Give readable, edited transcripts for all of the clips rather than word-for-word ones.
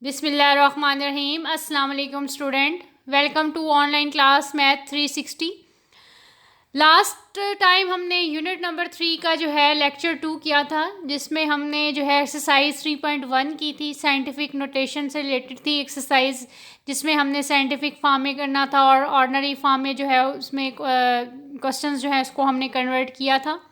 बिस्मिल्लाहिर्रहमानिर्रहीम। अस्सलाम वालेकुम student, welcome to online class math 360। Last time हमने यूनिट नंबर 3 का जो है लेक्चर 2 किया था, जिसमें हमने जो है एक्सरसाइज 3.1 की थी। साइंटिफिक नोटेशन से रिलेटेड थी एक्सरसाइज, जिसमें हमने साइंटिफिक फॉर्म में करना था और ऑर्डिनरी फॉर्म में जो है उसमें क्वेश्चंस जो है उसको हमने कन्वर्ट किया था।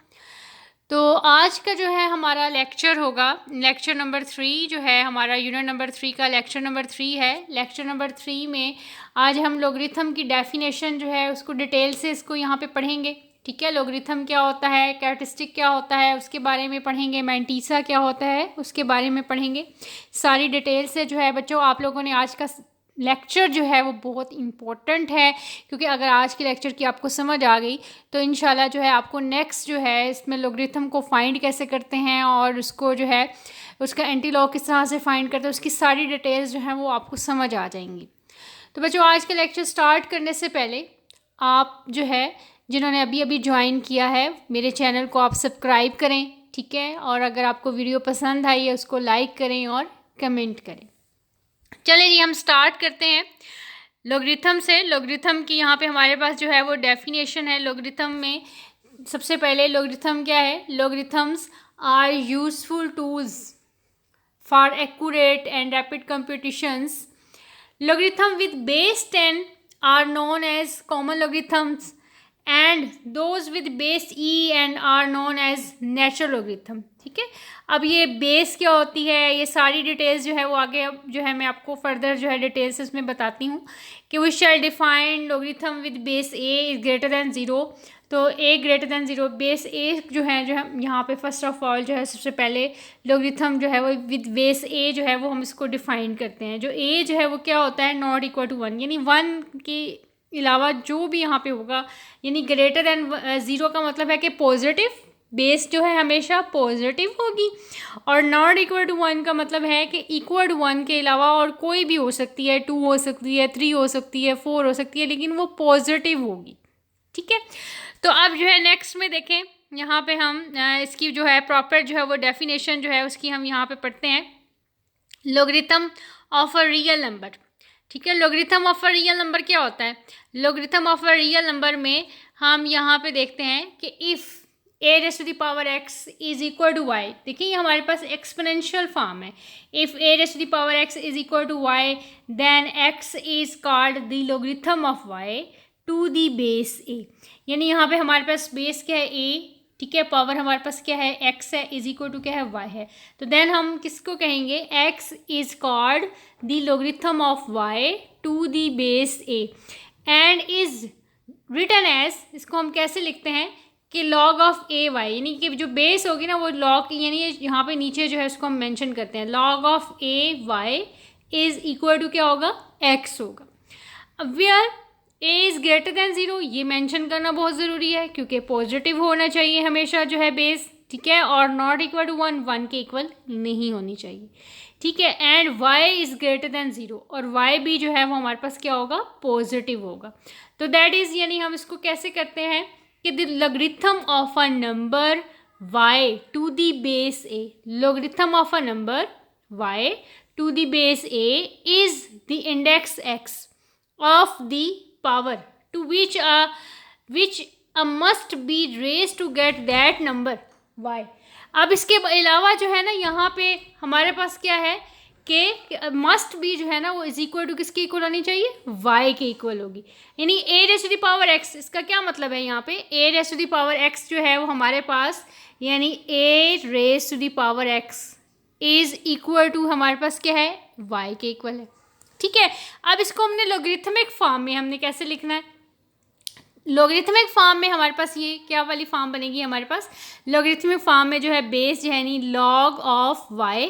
तो आज का जो है हमारा लेक्चर होगा लेक्चर नंबर 3, जो है हमारा यूनिट नंबर 3 का लेक्चर नंबर 3 है। लेक्चर नंबर 3 में आज हम लोगरिथम की डेफिनेशन जो है उसको डिटेल से इसको यहाँ पे पढ़ेंगे। ठीक है, लोगरिथम क्या होता है, कैरेक्टरिस्टिक क्या होता है, उसके बारे में पढ़ेंगे। मैंटीसा क्या होता है उसके बारे में पढ़ेंगे। सारी डिटेल से जो है बच्चों आप लोगों ने आज का लेक्चर जो है वो बहुत इम्पोर्टेंट है, क्योंकि अगर आज के लेक्चर की आपको समझ आ गई तो इंशाल्लाह जो है आपको नेक्स्ट जो है इसमें लोगरिथम को फाइंड कैसे करते हैं और उसको जो है उसका एंटीलॉग किस तरह से फाइंड करते हैं, उसकी सारी डिटेल्स जो हैं वो आपको समझ आ जाएंगी। तो बच्चों आज का लेक्चर स्टार्ट करने से पहले आप जो है जिन्होंने अभी अभी ज्वाइन किया है मेरे चैनल को, आप सब्सक्राइब करें। ठीक है, और अगर आपको वीडियो पसंद आई है उसको लाइक करें और कमेंट करें। चलिए जी, हम स्टार्ट करते हैं लोगरिथम से। लोगरिथम की यहाँ पे हमारे पास जो है वो डेफिनेशन है। लोगरिथम में सबसे पहले लोगरिथम क्या है? Logarithms are useful tools for accurate and rapid computations. Logarithm with base 10 are known as common logarithms and those with base e and are known as natural logarithm. ठीक है, अब ये बेस क्या होती है, ये सारी डिटेल्स जो है वो आगे जो है मैं आपको फर्दर जो है डिटेल्स इसमें बताती हूँ कि we shall define logarithm with base a is greater than zero. तो a greater than zero, base a जो है यहाँ पे फर्स्ट ऑफ ऑल जो है सबसे पहले लोगरिथम जो है वो विद बेस ए जो है वो हम इसको डिफाइन करते हैं। जो ए जो है वो क्या होता है? नॉट इक्वल टू 1, यानी 1 के अलावा जो भी यहाँ पे होगा, यानी ग्रेटर दैन ज़ीरो का मतलब है कि पॉजिटिव, बेस जो है हमेशा पॉजिटिव होगी, और नॉट इक्वल टू 1 का मतलब है कि इक्वल टू 1 के अलावा और कोई भी हो सकती है, 2 हो सकती है, 3 हो सकती है, 4 हो सकती है, लेकिन वो पॉजिटिव होगी। ठीक है, तो अब जो है नेक्स्ट में देखें, यहाँ पे हम इसकी जो है प्रॉपर जो है वो डेफिनेशन जो है उसकी हम यहाँ पे पढ़ते हैं। Logarithm of a real number. ठीक है, logarithm of a real number क्या होता है? Logarithm of a real number में हम यहाँ पे देखते हैं कि if a raise to the power x is equal to y. देखिए ये हमारे पास एक्सपोनेंशियल फॉर्म है। If a raise to the power x is equal to y then x is called the logarithm of y to the base ए। यानी यहाँ पे हमारे पास base क्या है? ए। ठीक है, पावर हमारे पास क्या है? एक्स है, इज इक्वल टू क्या है? वाई है। तो देन हम किसको कहेंगे? X is called the logarithm of y to the base a and is written as, इसको हम कैसे लिखते हैं कि लॉग ऑफ ए वाई, यानी कि जो बेस होगी ना वो लॉग, यानी यहाँ पे नीचे जो है उसको हम मेंशन करते हैं log of a y is equal to क्या होगा? एक्स होगा। अब where a is greater than zero, ये मेंशन करना बहुत ज़रूरी है क्योंकि पॉजिटिव होना चाहिए हमेशा जो है बेस। ठीक है, और नॉट इक्वल टू 1, 1 के इक्वल नहीं होनी चाहिए। ठीक है, and y is greater than zero, और वाई भी जो है वो हमारे पास क्या होगा? पॉजिटिव होगा। तो दैट इज़, यानी हम इसको कैसे करते हैं कि the logarithm of a number y to the base a, logarithm of a number y to the base a is the index x of the power to which a must be raised to get that number y। अब इसके अलावा जो है ना यहाँ पे हमारे पास क्या है कि मस्ट भी जो है ना वो इज इक्वल टू किसके इक्वल होनी चाहिए? y के इक्वल होगी। यानी a raise to the power x, इसका क्या मतलब है? यहाँ पे a raise to the power x जो है वो हमारे पास, यानी a raise to the power x is equal to हमारे पास क्या है? y के इक्वल है। ठीक है, अब इसको हमने लोगरिथमिक फॉर्म में हमने कैसे लिखना है? लोगरिथमिक फॉर्म में हमारे पास ये क्या वाली फॉर्म बनेगी? हमारे पास लोगरिथमिक फॉर्म में जो है बेस जो है यानी लॉग ऑफ वाई।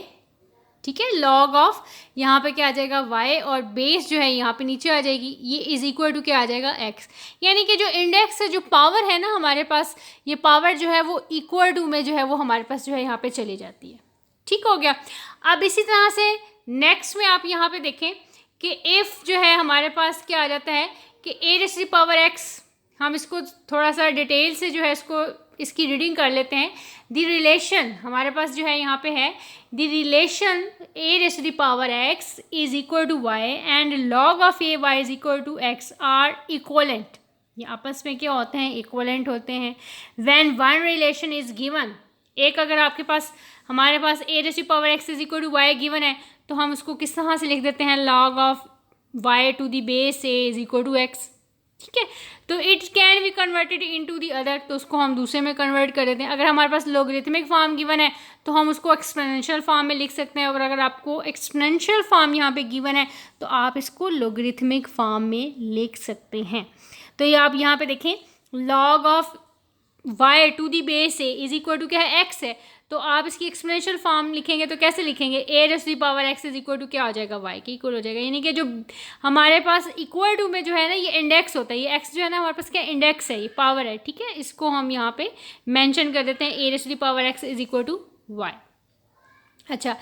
ठीक है, लॉग ऑफ यहाँ पे क्या आ जाएगा? वाई, और बेस जो है यहाँ पे नीचे आ जाएगी, ये इज इक्वल टू क्या आ जाएगा? एक्स। यानी कि जो इंडेक्स है, जो पावर है ना हमारे पास, ये पावर जो है वो इक्वल टू में जो है वो हमारे पास जो है यहाँ पे चली जाती है। ठीक हो गया। अब इसी तरह से नेक्स्ट में आप यहाँ पे देखें कि इफ़ जो है हमारे पास क्या आ जाता है कि a raise to the power x, हम इसको थोड़ा सा डिटेल से जो है इसको इसकी रीडिंग कर लेते हैं। द रिलेशन हमारे पास जो है यहाँ पे है, the relation a raise to the power x is equal to y and log of a y is equal to x are equivalent. ये आपस में क्या होते हैं, इक्वलेंट होते हैं। When one relation is given, एक अगर आपके पास हमारे पास a raise to the power x is equal to y given है तो हम उसको किस तरह से लिख देते हैं, log of y to the base a is equal to x। ठीक है, तो it can be converted into the other, तो उसको हम दूसरे में कन्वर्ट कर देते हैं। अगर हमारे पास लोगरिथमिक फॉर्म गिवन है तो हम उसको एक्सपोनेंशियल फॉर्म में लिख सकते हैं, और अगर आपको एक्सपोनेंशियल फॉर्म यहाँ पे गिवन है तो आप इसको लोगरिथमिक फॉर्म में लिख सकते हैं। तो ये आप यहाँ पे देखें, log of y to the base a is equal to क्या है, x है, तो आप इसकी एक्सपोनेंशियल फॉर्म लिखेंगे तो कैसे लिखेंगे, a raise to the power x is equal to क्या हो जाएगा, y के इक्वल हो जाएगा। यानी कि जो हमारे पास इक्वल टू में जो है ना ये इंडेक्स होता है, ये x जो है ना हमारे पास क्या इंडेक्स है, ये पावर है। ठीक है, इसको हम यहाँ पे मेंशन कर देते हैं, a raise to the power x is equal to y। अच्छा,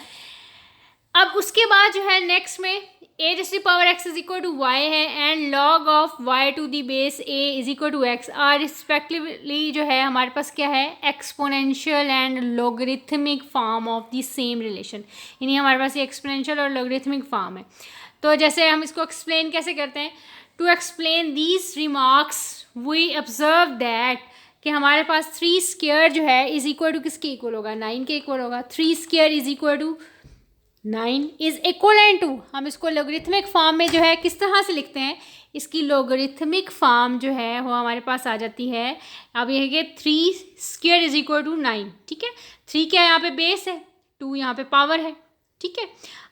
अब उसके बाद जो है नेक्स्ट में a raise to the power x is equal to y है and log of y to the base a is equal to x are respectively जो है हमारे पास क्या है, exponential and logarithmic form of the same relation. यानी हमारे पास ये एक्सपोनेंशियल और लोगरिथमिक फॉर्म है। तो जैसे हम इसको एक्सप्लेन कैसे करते हैं, to explain these remarks we observe that कि हमारे पास 3 स्क्वायर जो है इज इक्वल टू किसके इक्वल होगा, 9 के इक्वल होगा। 3 square is equal to 9 is equivalent to, हम इसको लोगरिथमिक फॉर्म में जो है किस तरह से लिखते हैं, इसकी लोगरिथमिक फॉर्म जो है वो हमारे पास आ जाती है। अब ये है कि 3 स्क्वायर इज इक्वल टू 9। ठीक है, 3 क्या है यहाँ पे बेस है, 2 यहाँ पे पावर है। ठीक है,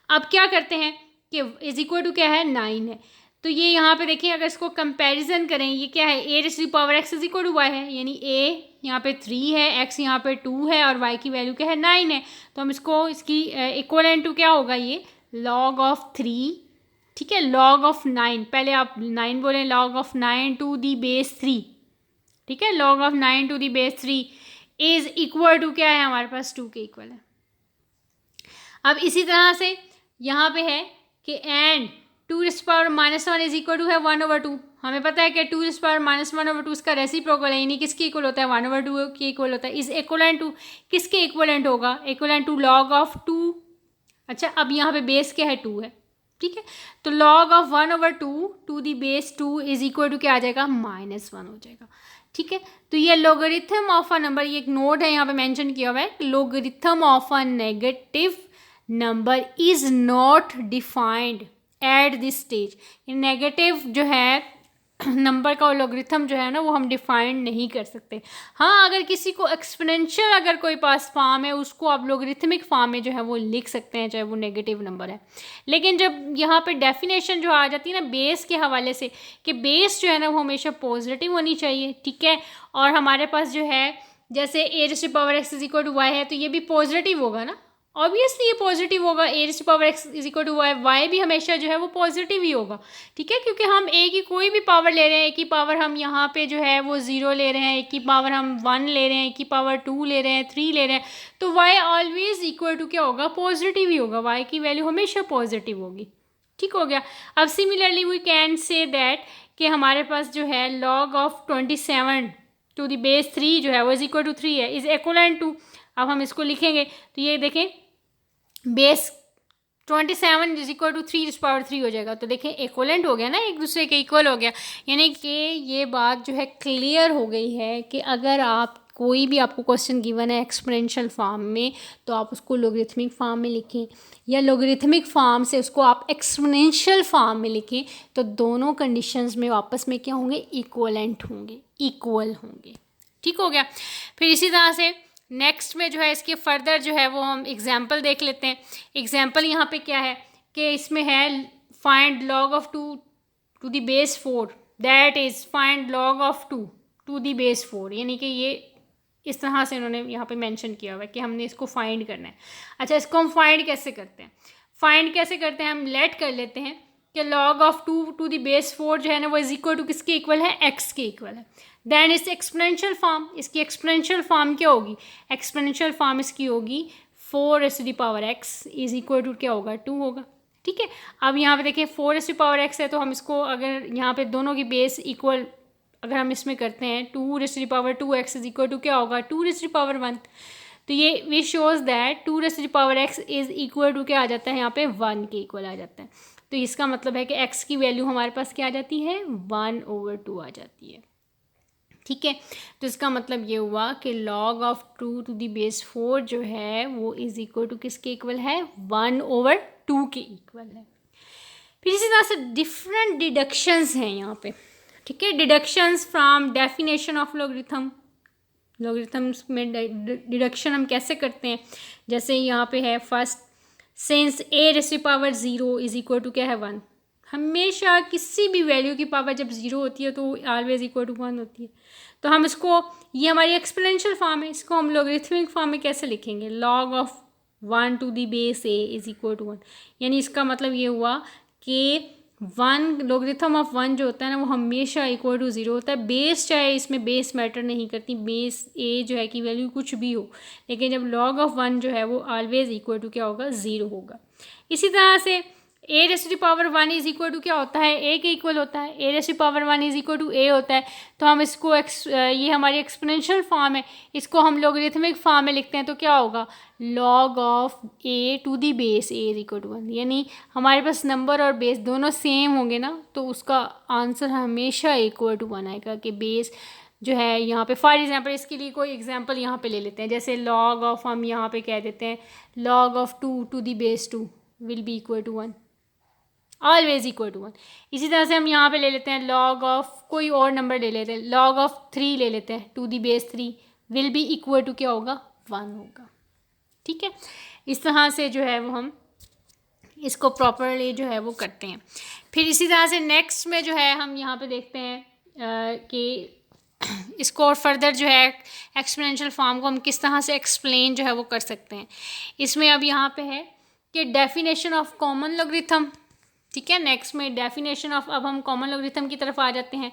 अब क्या करते हैं कि इज इक्वल टू क्या है, 9 है, तो ये यहाँ पे देखिए अगर इसको कंपैरिजन करें, ये क्या है, a raise to the power x is equal to y है, यानी a यहाँ पे 3 है, x यहाँ पे 2 है और y की वैल्यू क्या है, 9 है। तो हम इसको इसकी इक्वलेंट टू क्या होगा, ये log ऑफ 3। ठीक है, log ऑफ 9, पहले आप 9 बोलें, log of 9 to the base 3। ठीक है, log of 9 to the base 3 is equal to क्या है, हमारे पास 2 के इक्वल है। अब इसी तरह से यहाँ पे है कि and 2 raise power -1 is equal to है 1/2। हमें पता है कि 2 रेज़ पावर -1/2 इसका रेसिप्रोकल है, यानी किसके इक्वल होता है, 1/2 के इक्वल होता है। इज इक्वलेंट टू किसके इक्वलेंट होगा, इक्वलेंट टू log ऑफ 2। अच्छा, अब यहाँ पे बेस क्या है, 2 है। ठीक है, तो log of 1/2 to the base 2 is equal to क्या आ जाएगा, -1 हो जाएगा। ठीक है, तो ये लोगरिथम ऑफ अ नंबर, ये एक नोट है यहाँ पे मेंशन किया हुआ है, logarithm of a negative number is not defined at this stage. Negative जो है नंबर का लोगरिथम जो है ना वो हम डिफाइन नहीं कर सकते। हाँ, अगर किसी को एक्सपोनेंशियल अगर कोई पास फॉर्म है उसको आप लोगरिथमिक फॉर्म में जो है वो लिख सकते हैं, चाहे वो नेगेटिव नंबर है। लेकिन जब यहाँ पे डेफिनेशन जो आ जाती है ना बेस के हवाले से, कि बेस जो है ना वो हमेशा पॉजिटिव होनी चाहिए। ठीक है, और हमारे पास जो है जैसे a raise to power x is equal to y है, तो ये भी पॉजिटिव होगा ना, ऑब्वियसली ये पॉजिटिव होगा। a raise to power x is equal to y, y भी हमेशा जो है वो पॉजिटिव ही होगा। ठीक है, क्योंकि हम a की कोई भी पावर ले रहे हैं, a की पावर हम यहाँ पे जो है वो 0 ले रहे हैं, a की पावर हम 1 ले रहे हैं, a की पावर 2 ले रहे हैं, 3 ले रहे हैं, तो y ऑलवेज इक्वल टू क्या होगा, पॉजिटिव ही होगा। y की वैल्यू हमेशा पॉजिटिव होगी। ठीक हो गया। अब similarly we can say that कि हमारे पास जो है log of 27 to the base 3 जो है वो इज इक्वल टू 3 है, इज इक्वलेंट टू, अब हम इसको लिखेंगे तो ये देखें base 27 is equal to 3 power 3 हो जाएगा। तो देखें इक्वलेंट हो गया ना, एक दूसरे के इक्वल हो गया। यानी कि ये बात जो है क्लियर हो गई है कि अगर आप कोई भी आपको क्वेश्चन गिवन है एक्सपोनेंशियल फॉर्म में तो आप उसको लोगरिथमिक फॉर्म में लिखें, या लोगरिथमिक फॉर्म से उसको आप एक्सपोनेंशियल फॉर्म में लिखें, तो दोनों कंडीशंस में आपस में क्या होंगे, इक्वलेंट होंगे, इक्वल होंगे। ठीक हो गया। फिर इसी तरह से नेक्स्ट में जो है इसके फर्दर जो है वो हम एग्जाम्पल देख लेते हैं। एग्जाम्पल यहाँ पे क्या है कि इसमें है find log of 2 to the base 4, that is find log of 2 to the base 4। यानी कि ये इस तरह से इन्होंने यहाँ पे मेंशन किया हुआ है कि हमने इसको फाइंड करना है। अच्छा, इसको हम फाइंड कैसे करते हैं, फाइंड कैसे करते हैं, हम लेट कर लेते हैं कि log of 2 to the base 4 जो है ना वो इज इक्वल टू किसके इक्वल है, x के इक्वल है। देन इस एक्सपोनेंशियल फॉर्म, इसकी एक्सपोनेंशियल फॉर्म क्या होगी, एक्सपोनेंशियल फॉर्म इसकी होगी 4 raise to the power x is equal to क्या होगा, 2 होगा। ठीक है, अब यहाँ पे देखिए 4 रेज़ टू पावर x है, तो हम इसको अगर यहाँ पे दोनों की बेस इक्वल अगर हम इसमें करते हैं 2⁻²x इज इक्वल टू क्या होगा 2⁻1। तो ये we shows that 2⁻x is equal to क्या आ जाता है यहाँ पे 1 के इक्वल आ जाता है। तो इसका मतलब है कि x की वैल्यू हमारे पास क्या आ जाती है 1/2 आ जाती है। ठीक है, तो इसका मतलब ये हुआ कि log ऑफ 2⁻4 जो है वो इज इक्वल टू किसके इक्वल है 1/2 के इक्वल है। फिर इसी तरह से डिफरेंट डिडक्शंस हैं यहाँ पे। ठीक है, deductions from definition of logarithm. Logarithms में डिडक्शन हम कैसे करते हैं, जैसे यहाँ पे है first, since a⁻0 is equal to क्या है 1। हमेशा किसी भी वैल्यू की पावर जब 0 होती है तो ऑलवेज इक्वल टू 1 होती है। तो हम इसको, ये हमारी एक्सपोनेंशियल फॉर्म है, इसको हम लॉगरिथमिक फॉर्म में कैसे लिखेंगे, log of 1⁻a is equal to 1। यानी इसका मतलब ये हुआ कि 1 लॉगरिथम ऑफ 1 जो होता है ना वो हमेशा इक्वल टू 0 होता है। बेस चाहे इसमें बेस मैटर नहीं करती, बेस a जो है कि वैल्यू कुछ भी हो, लेकिन जब log ऑफ 1 जो है वो ऑलवेज इक्वल टू क्या होगा 0 होगा। इसी तरह से a⁻1 इज इक्वल टू क्या होता है a के इक्वल होता है, a⁻1 is equal to a होता है। तो हम इसको ये हमारी एक्सपोनेंशियल फॉर्म है, इसको हम लॉगरिथमिक फॉर्म में लिखते हैं तो क्या होगा log of a⁻a is equal to 1। यानी हमारे पास नंबर और बेस दोनों सेम होंगे ना, तो उसका आंसर हमेशा इक्वल टू 1 आएगा कि बेस जो है यहाँ पे, फॉर एग्जांपल इसके लिए कोई एग्जांपल यहाँ पे ले लेते हैं, जैसे log ऑफ, हम यहाँ पे कह देते हैं log of 2⁻2 will be equal to 1, always equal to 1। इसी तरह से हम यहाँ पे ले लेते हैं log ऑफ कोई और नंबर ले लेते हैं, log ऑफ 3 ले लेते हैं, 2⁻3 विल बी इक्वल टू क्या होगा 1 होगा। ठीक है, इस तरह से जो है वो हम इसको प्रॉपरली जो है वो करते हैं। फिर इसी तरह से नेक्स्ट में जो है हम यहाँ पे देखते हैं कि इसको और फर्दर जो है एक्सपोनेंशियल फॉर्म को हम किस तरह से एक्सप्लेन जो है वो कर सकते हैं। इसमें अब यहाँ पे है कि डेफिनेशन ऑफ कॉमन लॉगरिथम। ठीक है, नेक्स्ट में डेफिनेशन ऑफ, अब हम कॉमन लॉगरिथम की तरफ आ जाते हैं।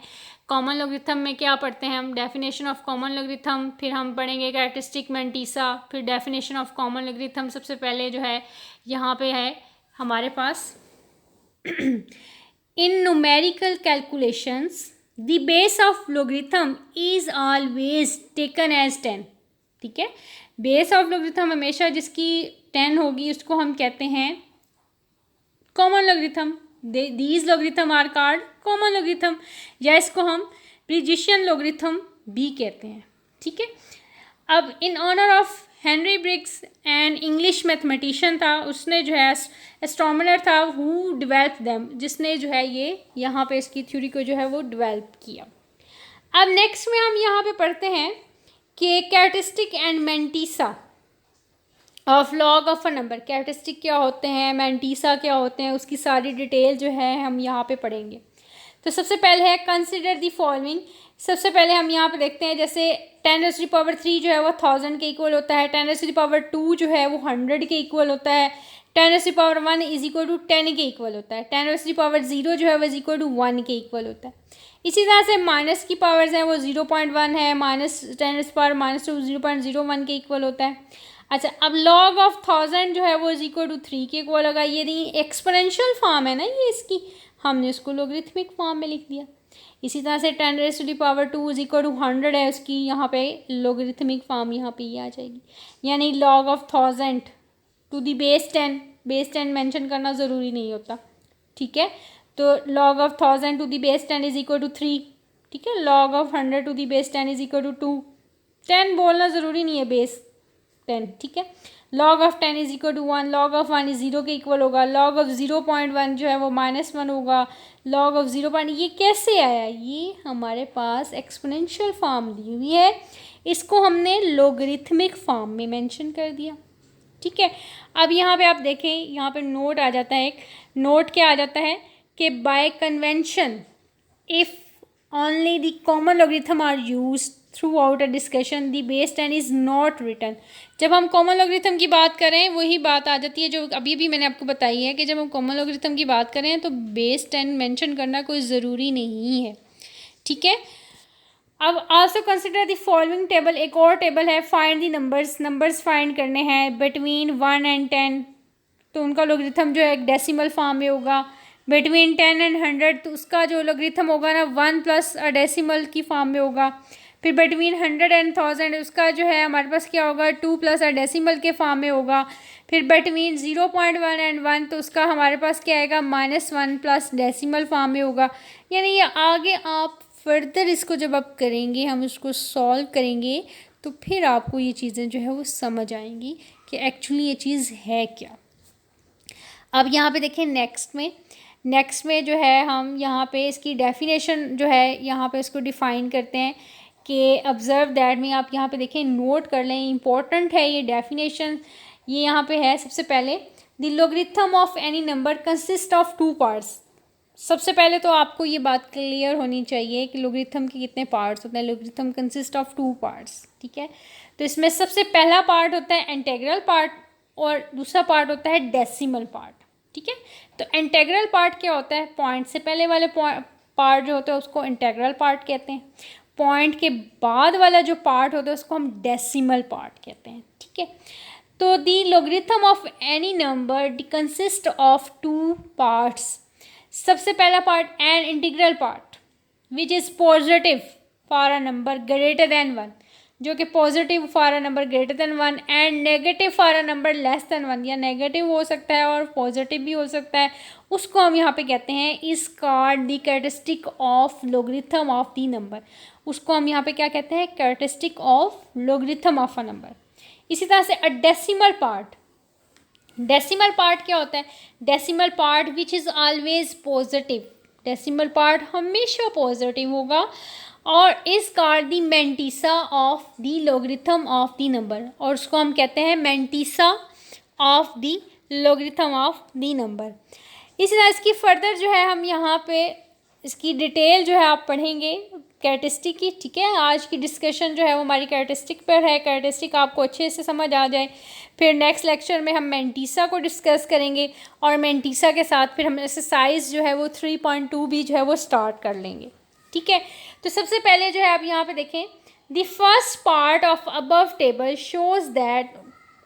कॉमन लॉगरिथम में क्या पढ़ते हैं हम, डेफिनेशन ऑफ कॉमन लॉगरिथम, फिर हम पढ़ेंगे कैरेक्टरिस्टिक मैंटीसा, फिर डेफिनेशन ऑफ कॉमन लॉगरिथम। सबसे पहले जो है यहाँ पे है हमारे पास in numerical calculations the base of logarithm is always taken as 10। ठीक है, बेस ऑफ लॉगरिथम हमेशा जिसकी 10 होगी उसको हम कहते हैं common logarithm. These logarithm are called common logarithm, या इसको हम प्रिजिशियन लॉगरिथम भी कहते हैं। ठीक है, अब in honour of Henry Briggs and English mathematician था, उसने जो है एस्ट्रोनॉमर था हु डेवलप देम, जिसने जो है ये यहाँ पे इसकी थ्योरी को जो है वो डेवलप किया। अब नेक्स्ट में हम यहाँ पे पढ़ते हैं कि characteristic and mantissa of log of a number. Characteristic क्या होते हैं, मैंटीसा क्या होते हैं, उसकी सारी डिटेल जो है हम यहाँ पे पढ़ेंगे। तो सबसे पहले है कंसिडर द फॉलोइंग। सबसे पहले हम यहाँ पे देखते हैं जैसे 10⁻³ जो है वो 1000 के इक्वल होता है, 10⁻2 जो है वो 100 के इक्वल होता है, 10⁻1 इज इक्वल टू 10 के इक्वल होता है, 10⁻0 जो है वो इज इक्वल टू 1 के इक्वल होता है। इसी तरह से माइनस की पावर्स हैं वो 0.1 है, -10⁻2 0.01 के इक्वल होता है। अच्छा, अब log ऑफ 1000 जो है वो इज इक्वल टू 3 के इक्वल होगा। ये एक्सपोनेंशियल फॉर्म है ना ये इसकी, हमने इसको लॉगरिथमिक फॉर्म में लिख दिया। इसी तरह से 10⁻2 इज इक्वल टू 100 है, उसकी यहाँ पे लॉगरिथमिक फॉर्म यहाँ पे ये आ जाएगी। यानी log of 1000 to the base 10, base 10 mention करना ज़रूरी नहीं होता। ठीक है, तो log of 1000 to the base 10 is equal to 3। ठीक है, log of 100 to the base 10 is equal to 2। 10 बोलना ज़रूरी नहीं है, बेस 10। ठीक है, log of 10 is equal to 1, log of 1 is 0 के इक्वल होगा, log ऑफ 0.1 जो है वो -1 होगा, log ऑफ 0. ये कैसे आया, ये हमारे पास एक्सपोनेंशियल फॉर्म दी हुई है, इसको हमने लॉगरिथमिक फॉर्म में मेंशन कर दिया। ठीक है, अब यहाँ पे आप देखें, यहाँ पे नोट आ जाता है, एक नोट क्या आ जाता है कि bye convention if only the common logarithm are used throughout a discussion the base 10 is not written। जब हम कॉमन लॉगरिथम की बात करें वही बात आ जाती है जो अभी भी मैंने आपको बताई है कि जब हम कॉमन लॉगरिथम की बात करें तो बेस 10 मेंशन करना कोई ज़रूरी नहीं है। ठीक है, अब also consider the following table. एक और टेबल है, फाइंड द नंबर्स फाइंड करने हैं बिटवीन 1 and 10। तो उनका लॉगरिथम जो है एक डेसिमल फॉर्म में होगा, बिटवीन 10 एंड 100 तो उसका जो लॉगरिथम होगा ना 1 प्लस डेसिमल की फॉर्म में होगा। फिर बिटवीन 100 एंड 1000 उसका जो है हमारे पास क्या होगा 2 प्लस डेसिमल के फॉर्म में होगा। फिर बिटवीन 0.1 एंड 1 तो उसका हमारे पास क्या आएगा -1 प्लस डेसिमल फॉर्म में होगा। यानी ये आगे आप फर्दर इसको जब आप करेंगे, हम इसको सॉल्व करेंगे तो फिर आपको ये चीज़ें जो है वो समझ आएंगी कि एक्चुअली ये चीज़ है क्या। अब यहाँ पे देखें नेक्स्ट में जो है हम यहाँ पे इसकी डेफिनेशन जो है यहाँ पे इसको डिफ़ाइन करते हैं कि ऑब्ज़र्व दैट में आप यहाँ पे देखें, नोट कर लें, इम्पोर्टेंट है ये डेफिनेशन। ये यहाँ पे है सबसे पहले, the logarithm of any number consist of 2 parts. सबसे पहले तो आपको ये बात क्लियर होनी चाहिए कि लॉगरिथम के कितने पार्ट्स होते हैं। लॉगरिथम कंसिस्ट ऑफ 2 पार्ट्स, ठीक है। तो इसमें सबसे पहला पार्ट होता है इंटीग्रल पार्ट और दूसरा पार्ट होता है डेसिमल पार्ट, ठीक है। तो इंटीग्रल पार्ट क्या होता है, पॉइंट से पहले वाले पार्ट जो होता है उसको इंटीग्रल पार्ट कहते हैं। पॉइंट के बाद वाला जो पार्ट होता है उसको हम डेसिमल पार्ट कहते हैं, ठीक है। तो the logarithm of any number consist of 2 parts. सबसे पहला part an integral part which is positive for a number greater than 1, जो कि positive for a number greater than 1 and negative for a number less than 1, या negative हो सकता है और positive भी हो सकता है, उसको हम यहाँ पे कहते हैं is called the characteristic of logarithm of the number. उसको हम यहाँ पे क्या कहते हैं, characteristic of logarithm of a number. इसी तरह से a decimal part, decimal part क्या होता है, decimal part which is always positive, decimal part हमेशा पॉजिटिव होगा और इस called the mantissa of the logarithm of the number, और उसको हम कहते हैं mantissa of the logarithm of the number. इसी तरह इसकी फर्दर जो है हम यहाँ पे इसकी डिटेल जो है आप पढ़ेंगे कैरेक्टरिस्टिक की, ठीक है। आज की डिस्कशन जो है वो हमारी कैरेक्टरिस्टिक पर है, कैरेक्टरिस्टिक आपको अच्छे से समझ आ जाए। फिर नेक्स्ट लेक्चर में हम मैंटिसा को डिस्कस करेंगे और मैंटिसा के साथ फिर हम एक्सरसाइज जो है वो 3.2 भी जो है वो स्टार्ट कर लेंगे, ठीक है। तो सबसे पहले जो है आप यहाँ पे देखें, the first part of above table shows that,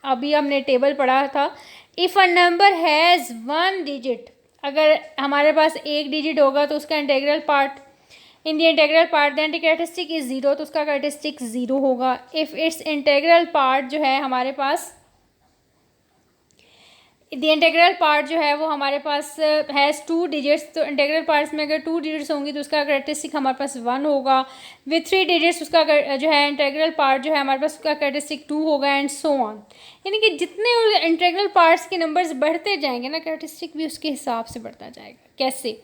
अभी हमने टेबल पढ़ा था, if a number has 1 digit, अगर हमारे पास 1 डिजिट होगा तो उसका integral part, in the integral part then the characteristic is 0, तो उसका कैरेक्टरिस्टिक 0 होगा। इफ़ इट्स इंटीग्रल पार्ट जो है हमारे पास, द इंटीग्रल पार्ट जो है वो हमारे पास हैज़ 2 डिजिट्स, तो इंटीग्रल पार्ट्स में अगर 2 डिजिट्स होंगी तो उसका कैरेक्टरिस्टिक हमारे पास 1 होगा। विथ 3 डिजिट्स उसका जो है इंटीग्रल पार्ट जो है हमारे पास उसका कैरेक्टरिस्टिक 2 होगा एंड सो ऑन। यानी कि जितने इंटीग्रल पार्ट्स के नंबर्स बढ़ते जाएंगे ना, कैरेक्टरिस्टिक भी उसके हिसाब से बढ़ता जाएगा। कैसे,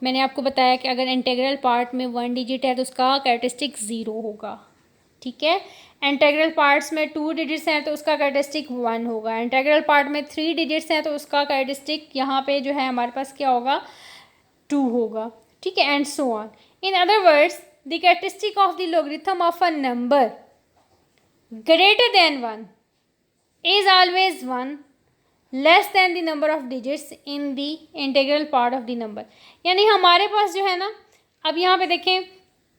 मैंने आपको बताया कि अगर इंटीग्रल पार्ट में 1 डिजिट है तो उसका कैरेक्टरिस्टिक 0 होगा, ठीक है। इंटीग्रल पार्ट्स में 2 डिजिट्स हैं तो उसका कैरेक्टरिस्टिक 1 होगा। इंटीग्रल पार्ट में 3 डिजिट्स हैं तो उसका कैरेक्टरिस्टिक यहाँ पे जो है हमारे पास क्या होगा, 2 होगा, ठीक है, and so on. In other words the characteristic of the logarithm of a number greater than 1 is always 1 less than the number of digits in the integral part of the number. यानी हमारे पास जो है ना, अब यहाँ पे देखें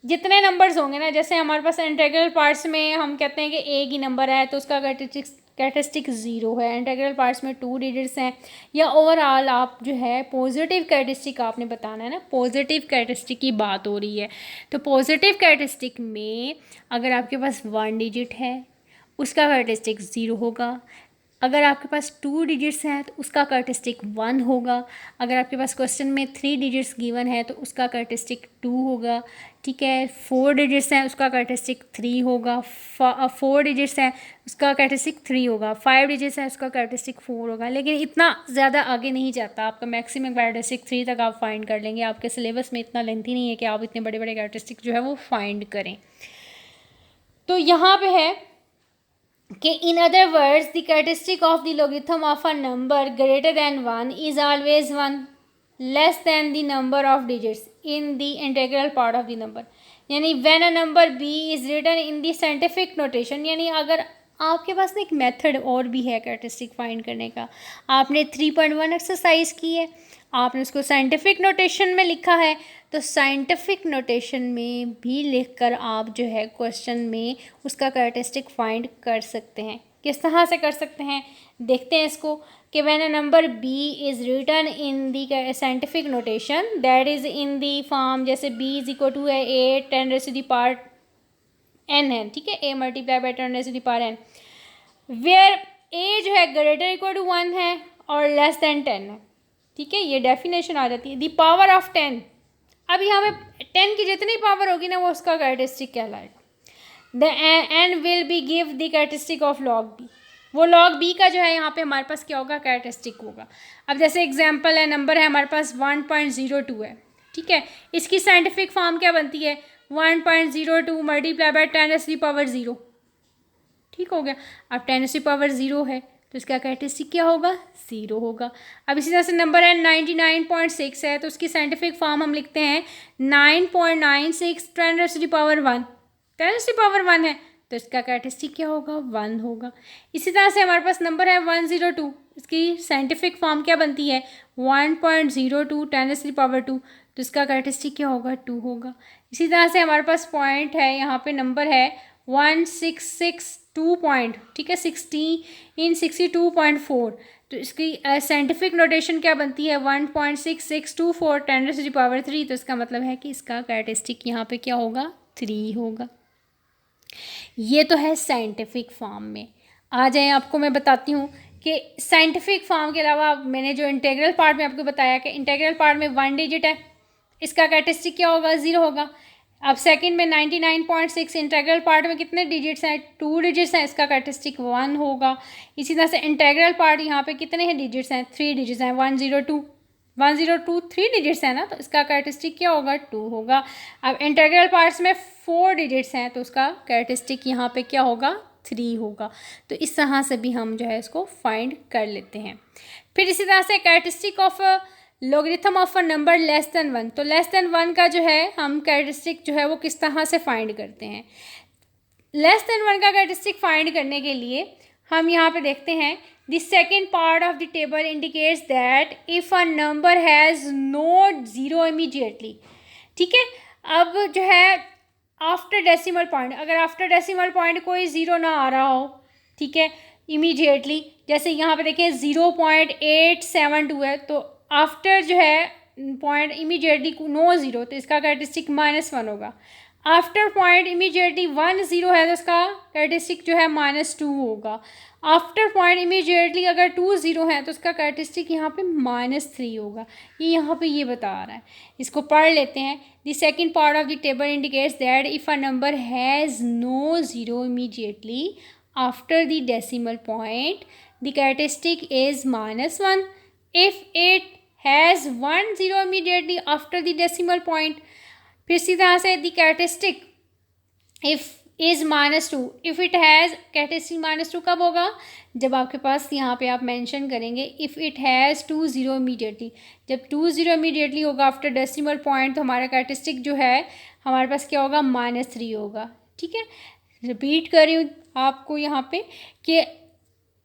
जितने नंबर्स होंगे ना, जैसे हमारे पास इंटीग्रल पार्ट्स में हम कहते हैं कि एक ही नंबर है तो उसका कैरेक्टरिस्टिक 0 है। इंटीग्रल पार्ट्स में 2 डिजिट्स हैं, या ओवरऑल आप जो है पॉजिटिव कैरेक्टरिस्टिक आपने बताना है ना, पॉजिटिव कैरेक्टरिस्टिक की बात हो रही है। तो पॉजिटिव कैरेक्टरिस्टिक में अगर आपके पास 1 डिजिट है उसका कैरेक्टरिस्टिक 0 होगा। अगर आपके पास 2 डिजिट्स हैं तो उसका कैरेक्टरिस्टिक 1 होगा। अगर आपके पास क्वेश्चन में 3 डिजिट्स गिवन है तो उसका कैरेक्टरिस्टिक 2 होगा, ठीक है। 4 डिजिट्स हैं उसका कैरेक्टरिस्टिक 3 होगा। 4 डिजिट्स हैं उसका कैरेक्टरिस्टिक 3 होगा। 5 डिजिट्स हैं उसका कैरेक्टरिस्टिक 4 होगा। लेकिन इतना ज़्यादा आगे नहीं जाता, आपका मैक्सिमम कैरेक्टरिस्टिक 3 तक आप फाइंड कर लेंगे। आपके सिलेबस में इतना लेंथी नहीं है कि आप इतने बड़े बड़े कैरेक्टरिस्टिक जो है वो फाइंड करें। तो यहाँ पे है कि in other words the characteristic of the logarithm of a number greater than 1 is always 1 less than the number of digits in the integral part of the number. यानी when a number b is written in the scientific notation, यानी अगर आपके पास ना एक method और भी है characteristic find करने का, आपने 3.1 एक्सरसाइज की है, आपने उसको साइंटिफिक नोटेशन में लिखा है, तो साइंटिफिक नोटेशन में भी लिखकर आप जो है क्वेश्चन में उसका कैरेक्टरिस्टिक फाइंड कर सकते हैं। किस तरह से कर सकते हैं देखते हैं इसको। कि when a number b is written in the scientific notation that is in the form, जैसे बी इज इक्वल टू है ए 10⁻⁴ n है, ठीक है, a multiply by 10⁻⁴ n, where a जो है ग्रेटर इक्वल टू 1 है और लेस देन 10 है, ठीक है, ये डेफिनेशन आ जाती है। दी पावर ऑफ 10, अब यहाँ पे 10 की जितनी पावर होगी ना वो उसका कैरेक्टरिस्टिक कहलाएगा। The n will be give the characteristic of log b, वो लॉग बी का जो है यहाँ पे हमारे पास क्या होगा, कैरेक्टरिस्टिक होगा। अब जैसे एग्जांपल है, नंबर है हमारे पास 1.02 है, ठीक है, इसकी साइंटिफिक फॉर्म क्या बनती है, 1.02 मल्टीप्लाई बाई 10⁻�0, ठीक हो गया। अब 10⁻�0 है तो इसका कैरेक्टरिस्टिक क्या होगा, 0 होगा। अब इसी तरह से नंबर है 99.6 है तो उसकी साइंटिफिक फॉर्म हम लिखते हैं 9.96 10⁻⁴ 10⁻⁴ है तो इसका कैरेक्टरिस्टिक क्या होगा, 1 होगा। इसी तरह से हमारे पास नंबर है 102, इसकी साइंटिफिक फॉर्म क्या बनती है, 1.02 10⁻⁴ तो इसका कैरेक्टरिस्टिक क्या होगा, 2 होगा। इसी तरह से हमारे पास पॉइंट है, यहाँ पे नंबर है 1662 पॉइंट, ठीक है, 62.4 तो इसकी साइंटिफिक नोटेशन क्या बनती है, 1.6624 10⁻⁴ तो इसका मतलब है कि इसका कैरेक्टरिस्टिक यहाँ पे क्या होगा, 3 होगा। ये तो है साइंटिफिक फॉर्म में। आ जाए आपको मैं बताती हूँ कि साइंटिफिक फॉर्म के अलावा मैंने जो इंटीग्रल पार्ट में आपको बताया कि इंटीग्रल पार्ट में 1 डिजिट है, इसका कैरेक्टरिस्टिक क्या होगा, 0 होगा। अब सेकंड में 99.6 इंटीग्रल पार्ट में कितने डिजिट्स हैं, 2 डिजिट्स हैं, इसका कैरेक्टरिस्टिक 1 होगा। इसी तरह से इंटीग्रल पार्ट यहाँ पे कितने हैं डिजिट्स हैं, 3 डिजिट्स हैं, 102 3 डिजिट्स हैं ना तो इसका कैरेक्टरिस्टिक क्या होगा, 2 होगा। अब इंटीग्रल पार्ट्स में 4 डिजिट्स हैं तो उसका कैरेक्टरिस्टिक यहाँ पे क्या होगा, 3 होगा। तो इस तरह से भी हम जो है इसको फाइंड कर लेते हैं। फिर इसी तरह से characteristic of logarithm of a number less than 1, तो लेस देन 1 का जो है हम कैरेक्टरिस्टिक जो है वो किस तरह से फाइंड करते हैं। लेस देन 1 का कैरेक्टरिस्टिक फाइंड करने के लिए हम यहाँ पे देखते हैं the second part of the table indicates that if a number has no zero immediately, ठीक है। अब जो है आफ्टर डेसिमल पॉइंट, अगर आफ्टर डेसिमल पॉइंट कोई ज़ीरो ना आ रहा हो, ठीक है, इमीडिएटली, जैसे यहाँ पे देखें 0.872 है तो आफ्टर जो है पॉइंट इमीडिएटली नो ज़ीरो तो इसका कैरेक्टरिस्टिक -1 होगा। आफ्टर पॉइंट इमीडिएटली 1 0 है तो इसका कैरेक्टरिस्टिक जो है -2 होगा। आफ्टर पॉइंट इमीडिएटली अगर 2 0 है तो उसका कैरेक्टरिस्टिक यहाँ पे -3 होगा। ये यहाँ पे ये बता रहा है, इसको पढ़ लेते हैं। The second part of the table indicates that if a number has no zero immediately after the decimal point the characteristic is -1। If it has 1 0 immediately after the decimal point, फिर इसी तरह से the characteristic if is -2, if it has, characteristic -2 कब होगा, जब आपके पास यहाँ पे आप मेंशन करेंगे इफ़ इट हैज़ 2 0 इमीडिएटली, जब 2 0 इमीडिएटली होगा आफ्टर डेसिमल पॉइंट तो हमारा कैरेक्टरिस्टिक जो है हमारे पास क्या होगा, -3 होगा, ठीक है। रिपीट कर रही हूँ आपको यहाँ पे कि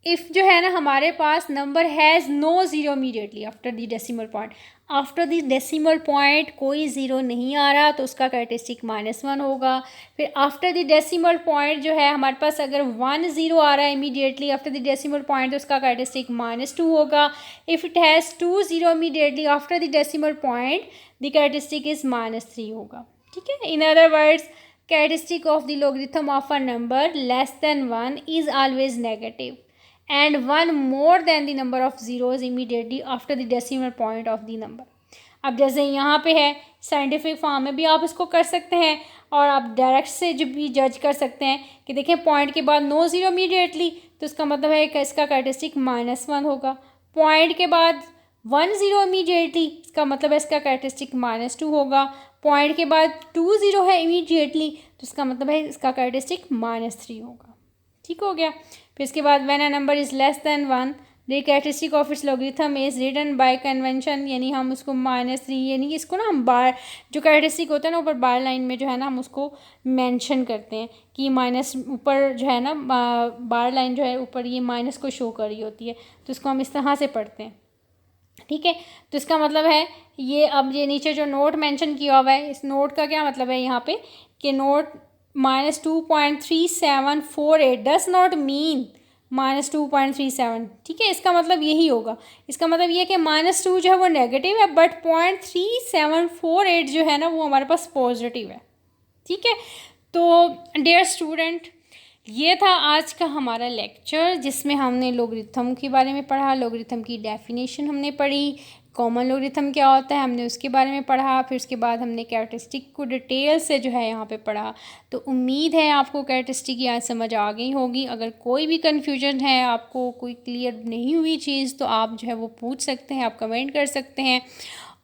इफ़ जो है ना हमारे पास number has no zero immediately after the decimal point, after the decimal point कोई ज़ीरो नहीं आ रहा तो उसका कैरेक्टरिस्टिक -1 होगा। फिर आफ्टर द डेसिमल पॉइंट जो है हमारे पास अगर 1 0 आ रहा है immediately after the decimal point तो उसका कैरेक्टरिस्टिक -2 होगा। If it has 2 0 immediately after the decimal point the characteristic is -3 होगा, ठीक है। इन other words characteristic of the logarithm of a number less than 1 is always negative and 1 more than the number of zeros immediately after the decimal point of the number। अब जैसे यहाँ पे है scientific form में भी आप इसको कर सकते हैं और आप डायरेक्ट से जो भी जज कर सकते हैं कि देखें पॉइंट के बाद नो ज़ीरो इमीडिएटली तो इसका मतलब है कि इसका कैरेक्टरिस्टिक -1 होगा। पॉइंट के बाद 1 0 इमीडिएटली इसका मतलब है इसका कैरेक्टरिस्टिक -2 होगा। पॉइंट के बाद 2 0 है इमीडिएटली तो इसका मतलब है इसका कैरेक्टरिस्टिक -3 होगा, ठीक हो गया। फिर इसके बाद when a number is less than 1 the characteristic of its logarithm is written by convention, यानी हम उसको -3 यानी इसको ना हम बार जो कैरेक्टरिस्टिक होता है ना ऊपर बार लाइन में जो है ना हम उसको मेंशन करते हैं कि माइनस ऊपर जो है ना बार लाइन जो है ऊपर ये माइनस को शो कर रही होती है तो इसको हम इस तरह से पढ़ते हैं, ठीक है। तो इसका मतलब है ये अब ये नीचे जो नोट मेंशन किया हुआ है इस नोट का क्या मतलब है यहाँ पे कि नोट -2.3748 डज नॉट मीन -2.37, ठीक है। इसका मतलब यही होगा, इसका मतलब ये कि -2 जो है वो नेगेटिव है, बट 0.3748 जो है ना वो हमारे पास पॉजिटिव है, ठीक है। तो डियर स्टूडेंट, ये था आज का हमारा लेक्चर जिसमें हमने लोगरिथम के बारे में पढ़ा, लोगरिथम की डेफिनेशन हमने पढ़ी, कॉमन लोगरिथम क्या होता है हमने उसके बारे में पढ़ा, फिर उसके बाद हमने कैरेक्टरिस्टिक को डिटेल से जो है यहाँ पे पढ़ा। तो उम्मीद है आपको कैरेक्टरिस्टिक आज समझ आ गई होगी। अगर कोई भी कन्फ्यूजन है, आपको कोई क्लियर नहीं हुई चीज़, तो आप जो है वो पूछ सकते हैं, आप कमेंट कर सकते हैं।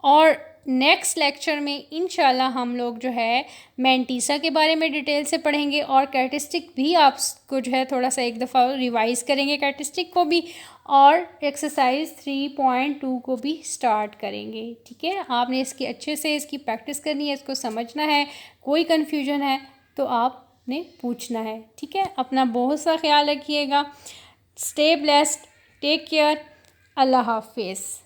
और नेक्स्ट लेक्चर में इंशाल्लाह हम लोग जो है मैंटीसा के बारे में डिटेल से पढ़ेंगे और कैरेक्टरिस्टिक भी आपको जो है थोड़ा सा एक दफ़ा रिवाइज़ करेंगे कैरेक्टरिस्टिक को भी, और एक्सरसाइज 3.2 को भी स्टार्ट करेंगे, ठीक है। आपने इसकी अच्छे से इसकी प्रैक्टिस करनी है, इसको समझना है। कोई कन्फ्यूजन है तो आपने पूछना है, ठीक है। अपना बहुत सा ख्याल रखिएगा। स्टे ब्लेस्ड, टेक केयर, अल्लाह हाफिज़।